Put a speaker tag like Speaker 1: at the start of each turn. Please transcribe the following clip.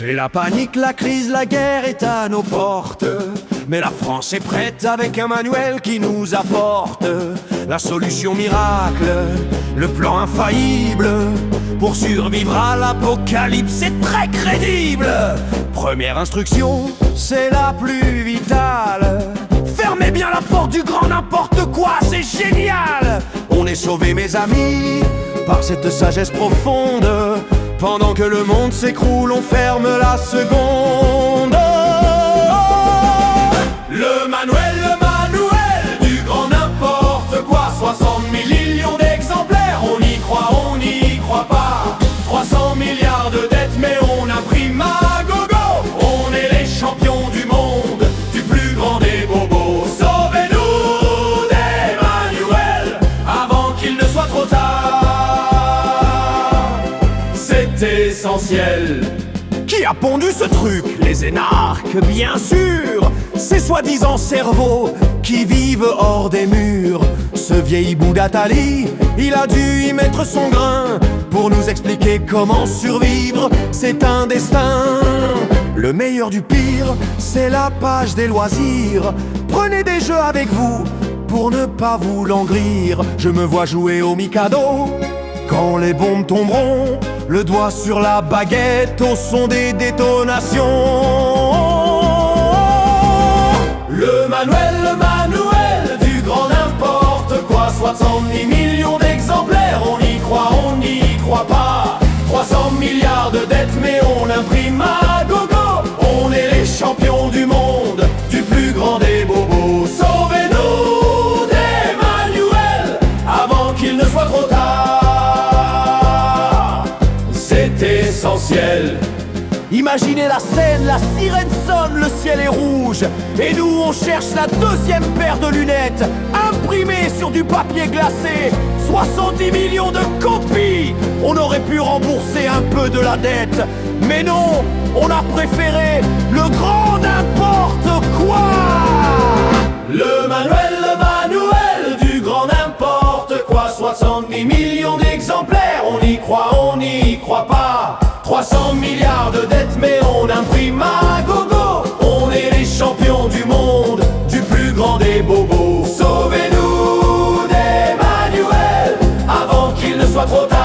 Speaker 1: C'est la panique, la crise, la guerre est à nos portes. Mais la France est prête avec un manuel qui nous apporte la solution miracle, le plan infaillible pour survivre à l'apocalypse, c'est très crédible. Première instruction, c'est la plus vitale. Fermez bien la porte du grand n'importe quoi, c'est génial. On est sauvés mes amis, par cette sagesse profonde. Pendant que le monde s'écroule, on ferme la seconde. Le manuel du grand n'importe quoi. 60 millions d'exemplaires, on y croit pas. 300 milliards de dettes, mais on imprime à gogo. On est les champions du monde, du plus grand des bobos. Sauvez-nous des manuels, avant qu'il ne soit trop tard. C'est essentiel. Qui a pondu ce truc? Les énarques, bien sûr. Ces soi-disant cerveaux qui vivent hors des murs. Ce vieil bout d'Atali, il a dû y mettre son grain pour nous expliquer comment survivre, c'est un destin. Le meilleur du pire, c'est la page des loisirs. Prenez des jeux avec vous pour ne pas vous langrir. Je me vois jouer au Mikado quand les bombes tomberont, le doigt sur la baguette au son des détonations. Le manuel du grand n'importe quoi. 70 millions d'exemplaires, on n'y croit pas. 300 milliards de dettes, mais on imprime à gogo. On est les champions du monde, du plus grand des bobos. Sauvez-nous des manuels, avant qu'il ne soit trop tard. C'est essentiel. Imaginez la scène, la sirène sonne, le ciel est rouge. Et nous on cherche la deuxième paire de lunettes, imprimées sur du papier glacé. 70 millions de copies. On aurait pu rembourser un peu de la dette, mais non, on a préféré le grand n'importe quoi. Le manuel du grand n'importe quoi. 70 millions d'exemplaires, on n'y croit pas. 300 milliards de dettes, mais on imprime à gogo. On est les champions du monde, du plus grand des bobos. Sauvez-nous des manuels, avant qu'il ne soit trop tard.